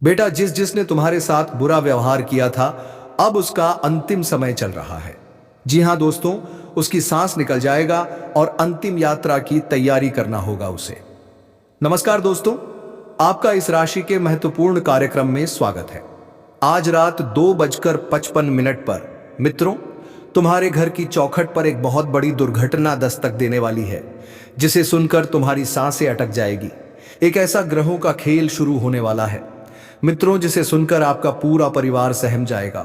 बेटा, जिसने तुम्हारे साथ बुरा व्यवहार किया था, अब उसका अंतिम समय चल रहा है। जी हाँ दोस्तों, उसकी सांस निकल जाएगा और अंतिम यात्रा की तैयारी करना होगा उसे। नमस्कार दोस्तों, आपका इस राशि के महत्वपूर्ण कार्यक्रम में स्वागत है। आज रात 2:55 पर मित्रों, तुम्हारे घर की चौखट पर एक बहुत बड़ी दुर्घटना दस्तक देने वाली है, जिसे सुनकर तुम्हारी सांसें अटक जाएगी। एक ऐसा ग्रहों का खेल शुरू होने वाला है मित्रों, जिसे सुनकर आपका पूरा परिवार सहम जाएगा।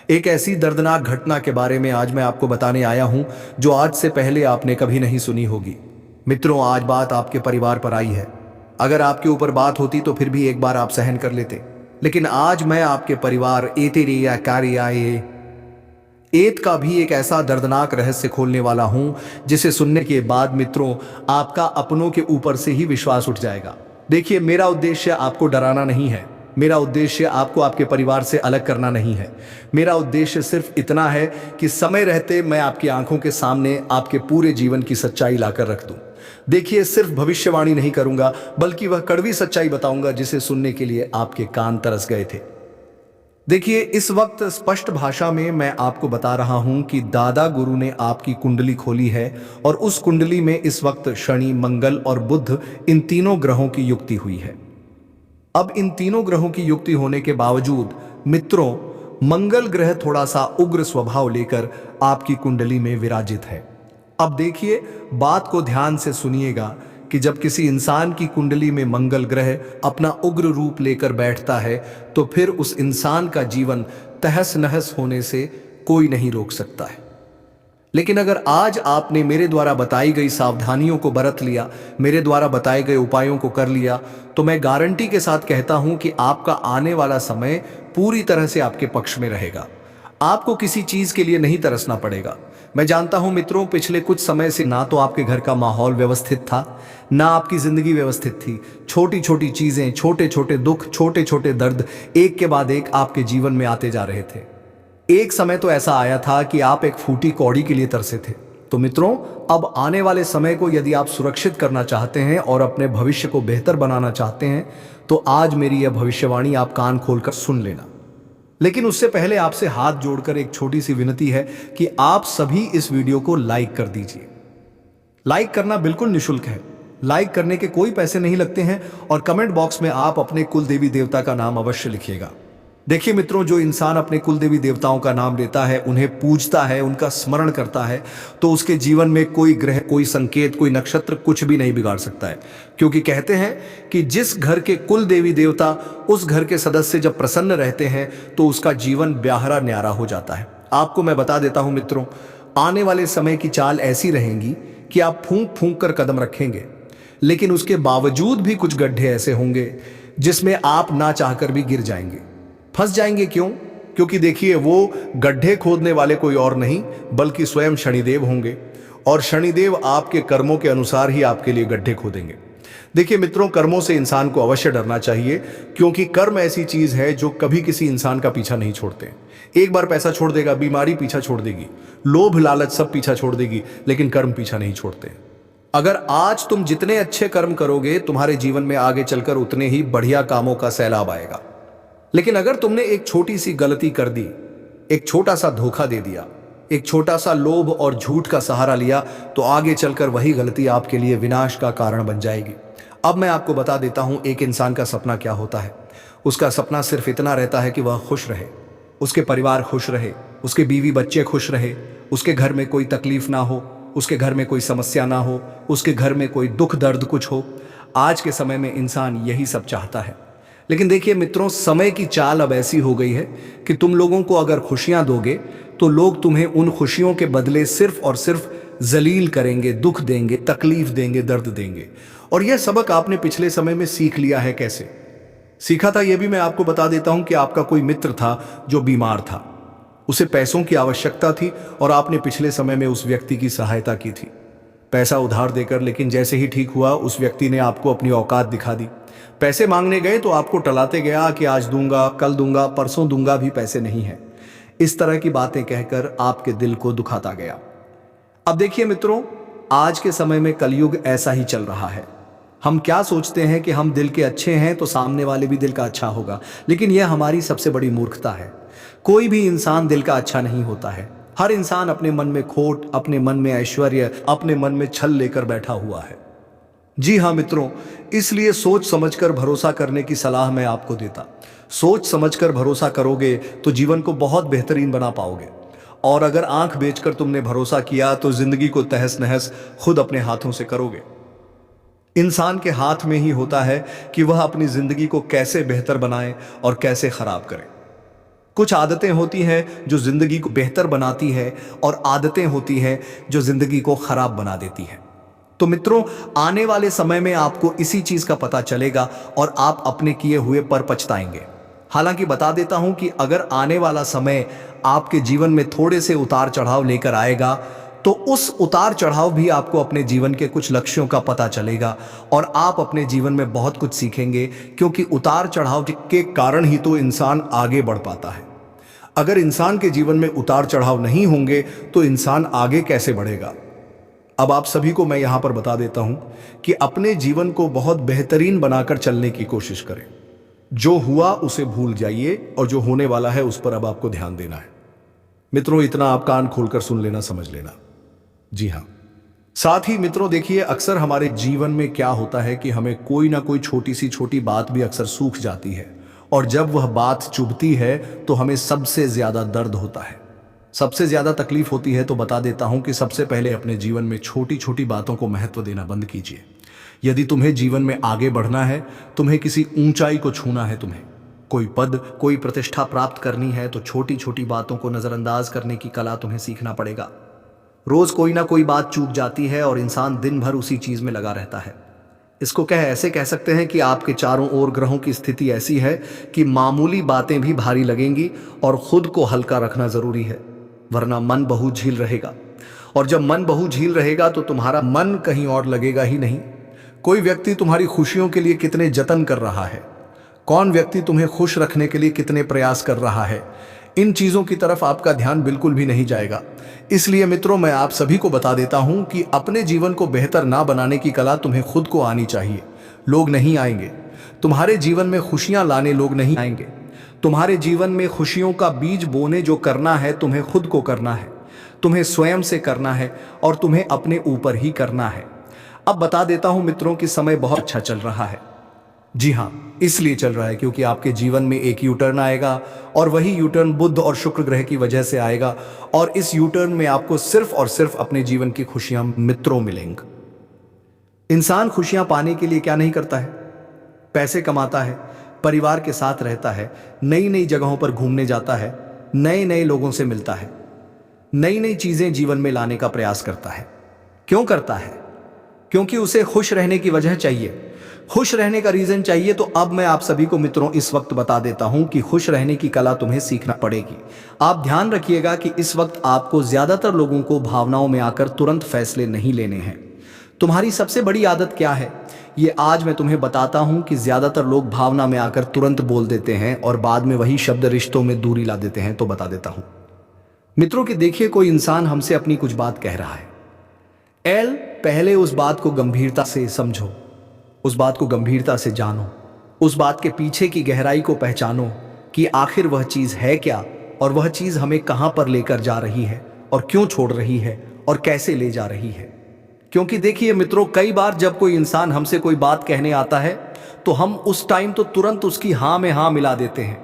एक ऐसी दर्दनाक घटना के बारे में आज मैं आपको बताने आया हूं, जो आज से पहले आपने कभी नहीं सुनी होगी। मित्रों, आज बात आपके परिवार पर आई है। अगर आपके ऊपर बात होती तो फिर भी एक बार आप सहन कर लेते, लेकिन आज मैं आपके परिवार एतेरिया कारियाए एत का भी एक ऐसा दर्दनाक रहस्य खोलने वाला हूं, जिसे सुनने के बाद मित्रों, आपका अपनों के ऊपर से ही विश्वास उठ जाएगा। देखिए, मेरा उद्देश्य आपको डराना नहीं है। मेरा उद्देश्य आपको आपके परिवार से अलग करना नहीं है। मेरा उद्देश्य सिर्फ इतना है कि समय रहते मैं आपकी आंखों के सामने आपके पूरे जीवन की सच्चाई लाकर रख दूं। देखिए, सिर्फ भविष्यवाणी नहीं करूंगा, बल्कि वह कड़वी सच्चाई बताऊंगा जिसे सुनने के लिए आपके कान तरस गए थे। देखिए, इस वक्त स्पष्ट भाषा में मैं आपको बता रहा हूं कि दादा गुरु ने आपकी कुंडली खोली है, और उस कुंडली में इस वक्त शनि, मंगल और बुध, इन तीनों ग्रहों की युक्ति हुई है। अब इन तीनों ग्रहों की युक्ति होने के बावजूद मित्रों, मंगल ग्रह थोड़ा सा उग्र स्वभाव लेकर आपकी कुंडली में विराजित है। अब देखिए, बात को ध्यान से सुनिएगा कि जब किसी इंसान की कुंडली में मंगल ग्रह अपना उग्र रूप लेकर बैठता है, तो फिर उस इंसान का जीवन तहस नहस होने से कोई नहीं रोक सकता है। लेकिन अगर आज आपने मेरे द्वारा बताई गई सावधानियों को बरत लिया, मेरे द्वारा बताए गए उपायों को कर लिया, तो मैं गारंटी के साथ कहता हूं कि आपका आने वाला समय पूरी तरह से आपके पक्ष में रहेगा। आपको किसी चीज के लिए नहीं तरसना पड़ेगा। मैं जानता हूं मित्रों, पिछले कुछ समय से ना तो आपके घर का माहौल व्यवस्थित था, ना आपकी जिंदगी व्यवस्थित थी। छोटी छोटी चीजें, छोटे छोटे दुख, छोटे छोटे दर्द एक के बाद एक आपके जीवन में आते जा रहे थे। एक समय तो ऐसा आया था कि आप एक फूटी कौड़ी के लिए तरसे थे। तो मित्रों, अब आने वाले समय को यदि आप सुरक्षित करना चाहते हैं और अपने भविष्य को बेहतर बनाना चाहते हैं, तो आज मेरी यह भविष्यवाणी आप कान खोलकर सुन लेना। लेकिन उससे पहले आपसे हाथ जोड़कर एक छोटी सी विनती है कि आप सभी इस वीडियो को लाइक कर दीजिए। लाइक करना बिल्कुल निःशुल्क है। लाइक करने के कोई पैसे नहीं लगते हैं, और कमेंट बॉक्स में आप अपने कुल देवी देवता का नाम अवश्य लिखिएगा। देखिए मित्रों, जो इंसान अपने कुल देवी देवताओं का नाम लेता है, उन्हें पूजता है, उनका स्मरण करता है, तो उसके जीवन में कोई ग्रह, कोई संकेत, कोई नक्षत्र कुछ भी नहीं बिगाड़ सकता है। क्योंकि कहते हैं कि जिस घर के कुल देवी देवता, उस घर के सदस्य जब प्रसन्न रहते हैं, तो उसका जीवन ब्याहरा न्यारा हो जाता है। आपको मैं बता देता हूं मित्रों, आने वाले समय की चाल ऐसी रहेगी कि आप फूंक फूंक कर कदम रखेंगे, लेकिन उसके बावजूद भी कुछ गड्ढे ऐसे होंगे जिसमें आप ना चाहकर भी गिर जाएंगे, फंस जाएंगे। क्यों? क्योंकि देखिए, वो गड्ढे खोदने वाले कोई और नहीं बल्कि स्वयं शनिदेव होंगे, और शनिदेव आपके कर्मों के अनुसार ही आपके लिए गड्ढे खोदेंगे। देखिए मित्रों, कर्मों से इंसान को अवश्य डरना चाहिए, क्योंकि कर्म ऐसी चीज है जो कभी किसी इंसान का पीछा नहीं छोड़ते। एक बार पैसा छोड़ देगा, बीमारी पीछा छोड़ देगी, लोभ लालच सब पीछा छोड़ देगी, लेकिन कर्म पीछा नहीं छोड़ते। अगर आज तुम जितने अच्छे कर्म करोगे, तुम्हारे जीवन में आगे चलकर उतने ही बढ़िया कामों का सैलाब आएगा। लेकिन अगर तुमने एक छोटी सी गलती कर दी, एक छोटा सा धोखा दे दिया, एक छोटा सा लोभ और झूठ का सहारा लिया, तो आगे चलकर वही गलती आपके लिए विनाश का कारण बन जाएगी। अब मैं आपको बता देता हूं, एक इंसान का सपना क्या होता है। उसका सपना सिर्फ इतना रहता है कि वह खुश रहे, उसके परिवार खुश रहे, उसके बीवी बच्चे खुश रहे, उसके घर में कोई तकलीफ ना हो, उसके घर में कोई समस्या ना हो, उसके घर में कोई दुख दर्द कुछ हो। आज के समय में इंसान यही सब चाहता है। लेकिन देखिए मित्रों, समय की चाल अब ऐसी हो गई है कि तुम लोगों को अगर खुशियां दोगे, तो लोग तुम्हें उन खुशियों के बदले सिर्फ और सिर्फ जलील करेंगे, दुख देंगे, तकलीफ देंगे, दर्द देंगे। और यह सबक आपने पिछले समय में सीख लिया है। कैसे सीखा था, यह भी मैं आपको बता देता हूं कि आपका कोई मित्र था जो बीमार था, उसे पैसों की आवश्यकता थी, और आपने पिछले समय में उस व्यक्ति की सहायता की थी, पैसा उधार देकर। लेकिन जैसे ही ठीक हुआ, उस व्यक्ति ने आपको अपनी औकात दिखा दी। पैसे मांगने गए तो आपको टलाते गया कि आज दूंगा, कल दूंगा, परसों दूंगा, भी पैसे नहीं है। इस तरह की बातें कहकर आपके दिल को दुखाता गया। अब देखिए मित्रों, आज के समय में कलयुग ऐसा ही चल रहा है। हम क्या सोचते हैं कि हम दिल के अच्छे हैं तो सामने वाले भी दिल का अच्छा होगा, लेकिन यह हमारी सबसे बड़ी मूर्खता है। कोई भी इंसान दिल का अच्छा नहीं होता है। हर इंसान अपने मन में खोट, अपने मन में ऐश्वर्य, अपने मन में छल लेकर बैठा हुआ है। जी हाँ मित्रों, इसलिए सोच समझकर भरोसा करने की सलाह मैं आपको देता। सोच समझकर भरोसा करोगे तो जीवन को बहुत बेहतरीन बना पाओगे। और अगर आंख बेचकर तुमने भरोसा किया तो जिंदगी को तहस नहस खुद अपने हाथों से करोगे। इंसान के हाथ में ही होता है कि वह अपनी जिंदगी को कैसे बेहतर बनाए और कैसे खराब करे। कुछ आदतें होती हैं जो जिंदगी को बेहतर बनाती है और आदतें होती हैं जो जिंदगी को खराब बना देती हैं। तो मित्रों, आने वाले समय में आपको इसी चीज का पता चलेगा और आप अपने किए हुए पर पछताएंगे। हालांकि बता देता हूं कि अगर आने वाला समय आपके जीवन में थोड़े से उतार चढ़ाव लेकर आएगा तो उस उतार चढ़ाव भी आपको अपने जीवन के कुछ लक्ष्यों का पता चलेगा और आप अपने जीवन में बहुत कुछ सीखेंगे, क्योंकि उतार चढ़ाव के कारण ही तो इंसान आगे बढ़ पाता है। अगर इंसान के जीवन में उतार चढ़ाव नहीं होंगे तो इंसान आगे कैसे बढ़ेगा। अब आप सभी को मैं यहां पर बता देता हूं कि अपने जीवन को बहुत बेहतरीन बनाकर चलने की कोशिश करें। जो हुआ उसे भूल जाइए और जो होने वाला है उस पर अब आपको ध्यान देना है। मित्रों, इतना आप कान खोलकर सुन लेना, समझ लेना। जी हाँ, साथ ही मित्रों देखिए, अक्सर हमारे जीवन में क्या होता है कि हमें कोई ना कोई छोटी सी छोटी बात भी अक्सर सूख जाती है, और जब वह बात चुभती है तो हमें सबसे ज्यादा दर्द होता है, सबसे ज्यादा तकलीफ होती है। तो बता देता हूं कि सबसे पहले अपने जीवन में छोटी छोटी बातों को महत्व देना बंद कीजिए। यदि तुम्हें जीवन में आगे बढ़ना है, तुम्हें किसी ऊंचाई को छूना है, तुम्हें कोई पद, कोई प्रतिष्ठा प्राप्त करनी है, तो छोटी छोटी बातों को नजरअंदाज करने की कला तुम्हें सीखना पड़ेगा। रोज कोई ना कोई बात चूक जाती है और इंसान दिन भर उसी चीज में लगा रहता है। इसको ऐसे कह सकते हैं कि आपके चारों ओर ग्रहों की स्थिति ऐसी है कि मामूली बातें भी भारी लगेंगी और खुद को हल्का रखना जरूरी है, वरना मन बहु झील रहेगा। और जब मन बहु झील रहेगा तो तुम्हारा मन कहीं और लगेगा ही नहीं। कोई व्यक्ति तुम्हारी खुशियों के लिए कितने जतन कर रहा है, कौन व्यक्ति तुम्हें खुश रखने के लिए कितने प्रयास कर रहा है, इन चीजों की तरफ आपका ध्यान बिल्कुल भी नहीं जाएगा। इसलिए मित्रों, मैं आप सभी को बता देता हूं कि अपने जीवन को बेहतर ना बनाने की कला तुम्हें खुद को आनी चाहिए। लोग नहीं आएंगे तुम्हारे जीवन में खुशियां लाने, लोग नहीं आएंगे तुम्हारे जीवन में खुशियों का बीज बोने। जो करना है तुम्हें खुद को करना है, तुम्हें स्वयं से करना है और तुम्हें अपने ऊपर ही करना है। अब बता देता हूं मित्रों कि समय बहुत अच्छा चल रहा है। जी हाँ, इसलिए चल रहा है क्योंकि आपके जीवन में एक यू टर्न आएगा और वही यू टर्न बुध और शुक्र ग्रह की वजह से आएगा, और इस यू टर्न में आपको सिर्फ और सिर्फ अपने जीवन की खुशियां मित्रों मिलेंगी। इंसान खुशियां पाने के लिए क्या नहीं करता है, पैसे कमाता है, परिवार के साथ रहता है, नई नई जगहों पर घूमने जाता है, नए नए लोगों से मिलता है, नई नई चीजें जीवन में लाने का प्रयास करता है। क्यों करता है? क्योंकि उसे खुश रहने की वजह चाहिए, खुश रहने का रीजन चाहिए। तो अब मैं आप सभी को मित्रों इस वक्त बता देता हूं कि खुश रहने की कला तुम्हें सीखना पड़ेगी। आप ध्यान रखिएगा कि इस वक्त आपको ज्यादातर लोगों को भावनाओं में आकर तुरंत फैसले नहीं लेने हैं। तुम्हारी सबसे बड़ी आदत क्या है, ये आज मैं तुम्हें बताता हूं कि ज्यादातर लोग भावना में आकर तुरंत बोल देते हैं और बाद में वही शब्द रिश्तों में दूरी ला देते हैं। तो बता देता हूं मित्रों कि देखिए, कोई इंसान हमसे अपनी कुछ बात कह रहा है। पहले उस बात को गंभीरता से समझो, उस बात को गंभीरता से जानो, उस बात के पीछे की गहराई को पहचानो कि आखिर वह चीज है क्या और वह चीज हमें कहां पर लेकर जा रही है और क्यों छोड़ रही है और कैसे ले जा रही है। क्योंकि देखिए मित्रों, कई बार जब कोई इंसान हमसे कोई बात कहने आता है तो हम उस टाइम तो तुरंत उसकी हाँ में हाँ मिला देते हैं,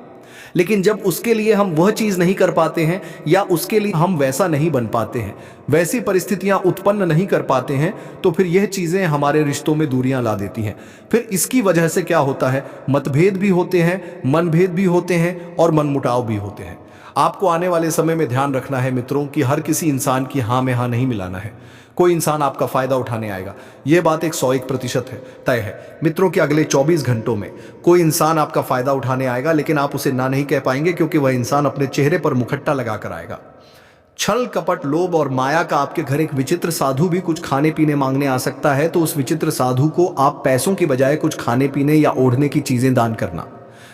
लेकिन जब उसके लिए हम वह चीज नहीं कर पाते हैं या उसके लिए हम वैसा नहीं बन पाते हैं, वैसी परिस्थितियां उत्पन्न नहीं कर पाते हैं, तो फिर यह चीजें हमारे रिश्तों में दूरियां ला देती हैं। फिर इसकी वजह से क्या होता है, मतभेद भी होते हैं, मनभेद भी होते हैं और मनमुटाव भी होते हैं। आपको आने वाले समय में ध्यान रखना है मित्रों कि हर किसी इंसान की हाँ में हाँ नहीं मिलाना है। कोई इंसान आपका फायदा उठाने आएगा, यह बात 101% है, तय है मित्रों कि अगले 24 घंटों में कोई इंसान आपका फायदा उठाने आएगा, लेकिन आप उसे ना नहीं कह पाएंगे क्योंकि वह इंसान अपने चेहरे पर मुखट्टा लगाकर आएगा। छल, कपट, लोभ और माया का आपके घर एक विचित्र साधु भी कुछ खाने पीने मांगने आ सकता है, तो उस विचित्र साधु को आप पैसों की बजाय कुछ खाने पीने या ओढ़ने की चीजें दान करना।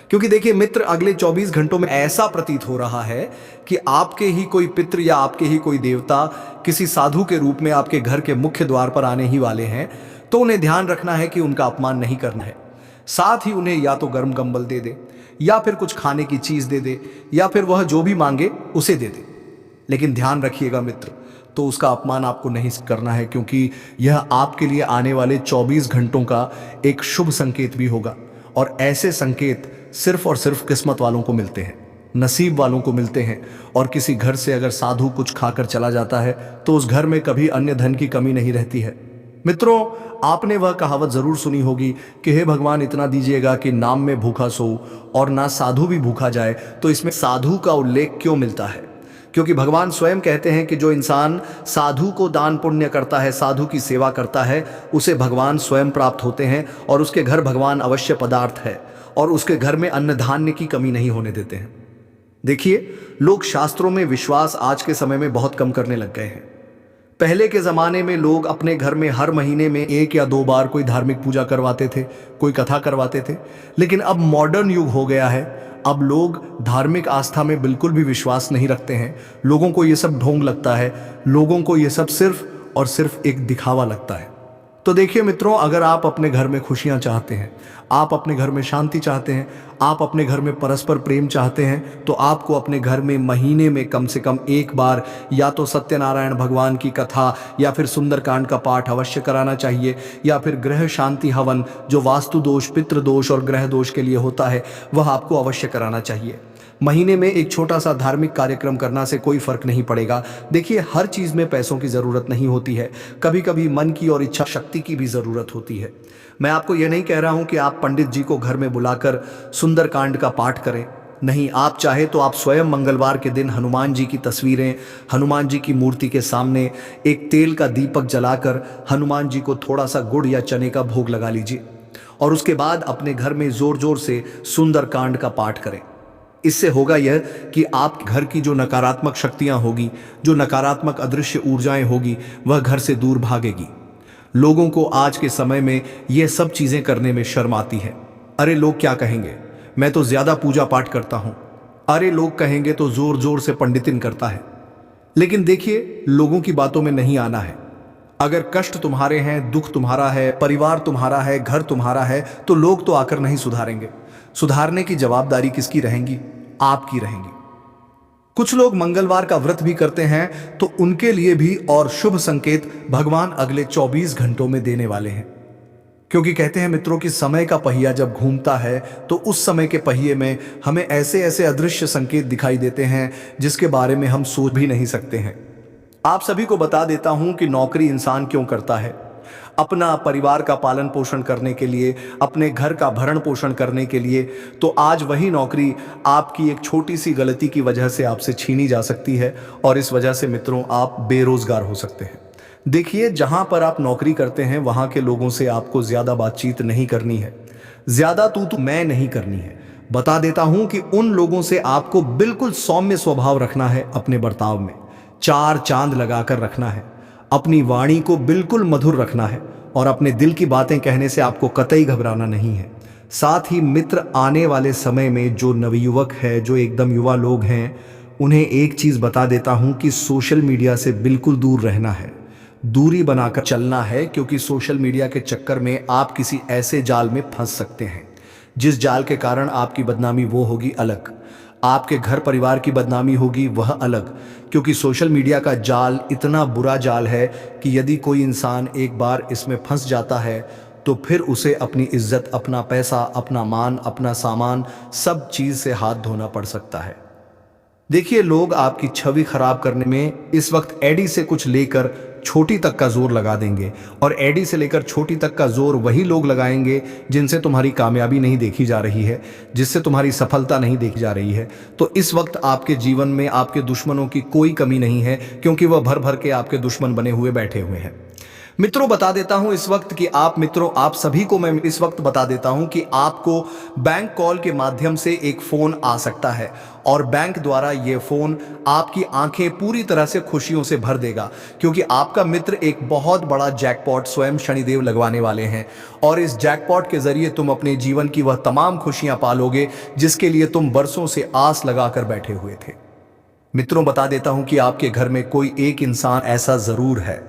क्योंकि देखिए मित्र, अगले 24 घंटों में ऐसा प्रतीत हो रहा है कि आपके ही कोई पितृ या आपके ही कोई देवता किसी साधु के रूप में आपके घर के मुख्य द्वार पर आने ही वाले हैं। तो उन्हें ध्यान रखना है कि उनका अपमान नहीं करना है। साथ ही उन्हें या तो गर्म कंबल दे दे, या फिर कुछ खाने की चीज दे दे, या फिर वह जो भी मांगे उसे दे दे। लेकिन ध्यान रखिएगा मित्र, तो उसका अपमान आपको नहीं करना है, क्योंकि यह आपके लिए आने वाले 24 घंटों का एक शुभ संकेत भी होगा। और ऐसे संकेत सिर्फ और सिर्फ किस्मत वालों को मिलते हैं, नसीब वालों को मिलते हैं। और किसी घर से अगर साधु कुछ खाकर चला जाता है तो उस घर में कभी अन्य धन की कमी नहीं रहती है। मित्रों, आपने वह कहावत जरूर सुनी होगी कि हे भगवान इतना दीजिएगा कि नाम में भूखा सो और ना साधु भी भूखा जाए। तो इसमें साधु का उल्लेख क्यों मिलता है? क्योंकि भगवान स्वयं कहते हैं कि जो इंसान साधु को दान पुण्य करता है, साधु की सेवा करता है, उसे भगवान स्वयं प्राप्त होते हैं और उसके घर भगवान अवश्य पदार्थ है और उसके घर में अन्न धान्य की कमी नहीं होने देते हैं। देखिए, लोग शास्त्रों में विश्वास आज के समय में बहुत कम करने लग गए हैं। पहले के जमाने में लोग अपने घर में हर महीने में 1 या 2 बार कोई धार्मिक पूजा करवाते थे, कोई कथा करवाते थे। लेकिन अब मॉडर्न युग हो गया है, अब लोग धार्मिक आस्था में बिल्कुल भी विश्वास नहीं रखते हैं। लोगों को ये सब ढोंग लगता है, लोगों को ये सब सिर्फ और सिर्फ एक दिखावा लगता है। तो देखिए मित्रों, अगर आप अपने घर में खुशियां चाहते हैं, आप अपने घर में शांति चाहते हैं, आप अपने घर में परस्पर प्रेम चाहते हैं, तो आपको अपने घर में महीने में कम से कम 1 बार या तो सत्यनारायण भगवान की कथा या फिर सुंदरकांड का पाठ अवश्य कराना चाहिए, या फिर ग्रह शांति हवन, जो वास्तु दोष, पितृ दोष और ग्रह दोष के लिए होता है, वह आपको अवश्य कराना चाहिए। महीने में एक छोटा सा धार्मिक कार्यक्रम करना से कोई फर्क नहीं पड़ेगा। देखिए, हर चीज में पैसों की जरूरत नहीं होती है, कभी कभी मन की और इच्छा शक्ति की भी जरूरत होती है। मैं आपको यह नहीं कह रहा हूं कि आप पंडित जी को घर में बुलाकर सुंदरकांड का पाठ करें। नहीं, आप चाहे तो आप स्वयं मंगलवार के दिन हनुमान जी की तस्वीरें, हनुमान जी की मूर्ति के सामने एक तेल का दीपक जलाकर हनुमान जी को थोड़ा सा गुड़ या चने का भोग लगा लीजिए और उसके बाद अपने घर में जोर जोर से सुंदरकांड का पाठ करें। इससे होगा यह कि आप घर की जो नकारात्मक शक्तियां होगी, जो नकारात्मक अदृश्य ऊर्जाएं होगी, वह घर से दूर भागेगी। लोगों को आज के समय में यह सब चीजें करने में शर्म आती है। अरे लोग क्या कहेंगे, मैं तो ज्यादा पूजा पाठ करता हूं। अरे लोग कहेंगे तो जोर जोर से पंडितिन करता है। लेकिन देखिए, लोगों की बातों में नहीं आना है। अगर कष्ट तुम्हारे हैं, दुख तुम्हारा है, परिवार तुम्हारा है, घर तुम्हारा है, तो लोग तो आकर नहीं सुधारेंगे। सुधारने की जवाबदारी किसकी रहेंगी? आपकी रहेंगी। कुछ लोग मंगलवार का व्रत भी करते हैं, तो उनके लिए भी और शुभ संकेत भगवान अगले 24 घंटों में देने वाले हैं। क्योंकि कहते हैं मित्रों कि समय का पहिया जब घूमता है तो उस समय के पहिए में हमें ऐसे ऐसे अदृश्य संकेत दिखाई देते हैं जिसके बारे में हम सोच भी नहीं सकते हैं। आप सभी को बता देता हूं कि नौकरी इंसान क्यों करता है। अपना परिवार का पालन पोषण करने के लिए, अपने घर का भरण पोषण करने के लिए। तो आज वही नौकरी आपकी एक छोटी सी गलती की वजह से आपसे छीनी जा सकती है और इस वजह से मित्रों आप बेरोजगार हो सकते हैं। देखिए, जहां पर आप नौकरी करते हैं वहां के लोगों से आपको ज्यादा बातचीत नहीं करनी है, ज्यादा तू मैं नहीं करनी है। बता देता हूं कि उन लोगों से आपको बिल्कुल सौम्य स्वभाव रखना है, अपने बर्ताव में 4 चांद लगाकर रखना है, अपनी वाणी को बिल्कुल मधुर रखना है और अपने दिल की बातें कहने से आपको कतई घबराना नहीं है। साथ ही मित्र, आने वाले समय में जो नवयुवक है, जो एकदम युवा लोग हैं, उन्हें एक चीज बता देता हूं कि सोशल मीडिया से बिल्कुल दूर रहना है, दूरी बनाकर चलना है। क्योंकि सोशल मीडिया के चक्कर में आप किसी ऐसे जाल में फंस सकते हैं जिस जाल के कारण आपकी बदनामी वो होगी अलग, आपके घर परिवार की बदनामी होगी वह अलग। क्योंकि सोशल मीडिया का जाल इतना बुरा जाल है कि यदि कोई इंसान एक बार इसमें फंस जाता है तो फिर उसे अपनी इज्जत, अपना पैसा, अपना मान, अपना सामान, सब चीज से हाथ धोना पड़ सकता है। देखिए, लोग आपकी छवि खराब करने में इस वक्त एडी से कुछ लेकर छोटी तक का जोर लगा देंगे और एडी से लेकर छोटी तक का जोर वही लोग लगाएंगे जिनसे तुम्हारी कामयाबी नहीं देखी जा रही है, जिससे तुम्हारी सफलता नहीं देखी जा रही है। तो इस वक्त आपके जीवन में आपके दुश्मनों की कोई कमी नहीं है, क्योंकि वह भर भर के आपके दुश्मन बने हुए बैठे हुए हैं। मित्रों, बता देता हूं इस वक्त कि आप सभी को मैं इस वक्त बता देता हूं कि आपको बैंक कॉल के माध्यम से एक फोन आ सकता है और बैंक द्वारा यह फोन आपकी आंखें पूरी तरह से खुशियों से भर देगा। क्योंकि आपका मित्र एक बहुत बड़ा जैकपॉट स्वयं शनिदेव लगवाने वाले हैं और इस जैकपॉट के जरिए तुम अपने जीवन की वह तमाम खुशियां पालोगे जिसके लिए तुम बरसों से आस लगाकर बैठे हुए थे। मित्रों, बता देता हूं कि आपके घर में कोई एक इंसान ऐसा जरूर है,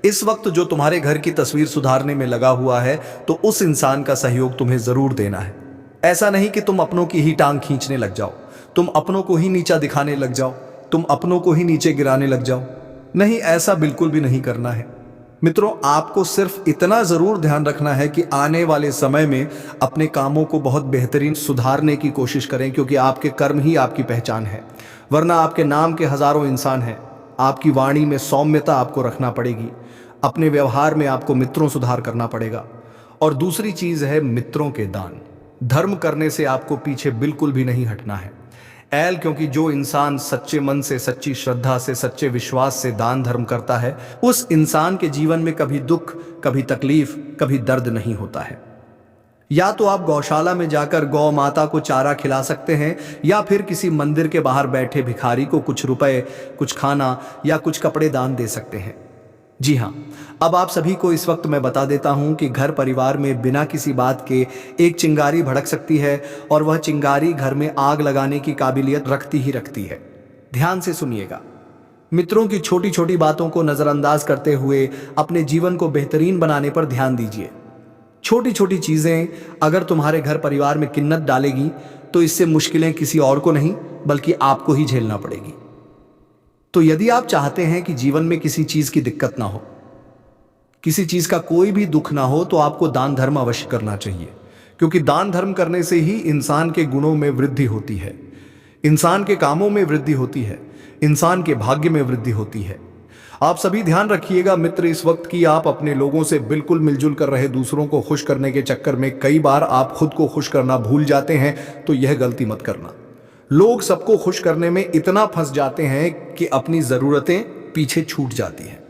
इस वक्त जो तुम्हारे घर की तस्वीर सुधारने में लगा हुआ है, तो उस इंसान का सहयोग तुम्हें जरूर देना है। ऐसा नहीं कि तुम अपनों की ही टांग खींचने लग जाओ, तुम अपनों को ही नीचा दिखाने लग जाओ, तुम अपनों को ही नीचे गिराने लग जाओ। नहीं, ऐसा बिल्कुल भी नहीं करना है। मित्रों, आपको सिर्फ इतना जरूर ध्यान रखना है कि आने वाले समय में अपने कामों को बहुत बेहतरीन सुधारने की कोशिश करें, क्योंकि आपके कर्म ही आपकी पहचान है। वरना आपके नाम के हजारों इंसान हैं। आपकी वाणी में सौम्यता आपको रखना पड़ेगी, अपने व्यवहार में आपको मित्रों सुधार करना पड़ेगा। और दूसरी चीज है मित्रों के दान। धर्म करने से आपको पीछे बिल्कुल भी नहीं हटना है। क्योंकि जो इंसान सच्चे मन से, सच्ची श्रद्धा से, सच्चे विश्वास से दान धर्म करता है, उस इंसान के जीवन में कभी दुख, कभी तकलीफ, कभी दर्द नहीं होता है। या तो आप गौशाला में जाकर गौ माता को चारा खिला सकते हैं, या फिर किसी मंदिर के बाहर बैठे भिखारी को कुछ रुपए, कुछ खाना या कुछ कपड़े दान दे सकते हैं। जी हाँ, अब आप सभी को इस वक्त मैं बता देता हूं कि घर परिवार में बिना किसी बात के एक चिंगारी भड़क सकती है, और वह चिंगारी घर में आग लगाने की काबिलियत रखती ही रखती है। ध्यान से सुनिएगा। मित्रों की छोटी छोटी बातों को नजरअंदाज करते हुए अपने जीवन को बेहतरीन बनाने पर ध्यान दीजिए। छोटी छोटी चीजें अगर तुम्हारे घर परिवार में किन्नत डालेगी, तो इससे मुश्किलें किसी और को नहीं बल्कि आपको ही झेलना पड़ेगी। तो यदि आप चाहते हैं कि जीवन में किसी चीज की दिक्कत ना हो, किसी चीज का कोई भी दुख ना हो, तो आपको दान धर्म अवश्य करना चाहिए। क्योंकि दान धर्म करने से ही इंसान के गुणों में वृद्धि होती है, इंसान के कामों में वृद्धि होती है, इंसान के भाग्य में वृद्धि होती है। आप सभी ध्यान रखिएगा मित्र, इस वक्त की आप अपने लोगों से बिल्कुल मिलजुल कर रहे, दूसरों को खुश करने के चक्कर में कई बार आप खुद को खुश करना भूल जाते हैं, तो यह गलती मत करना। लोग सबको खुश करने में इतना फंस जाते हैं कि अपनी जरूरतें पीछे छूट जाती हैं।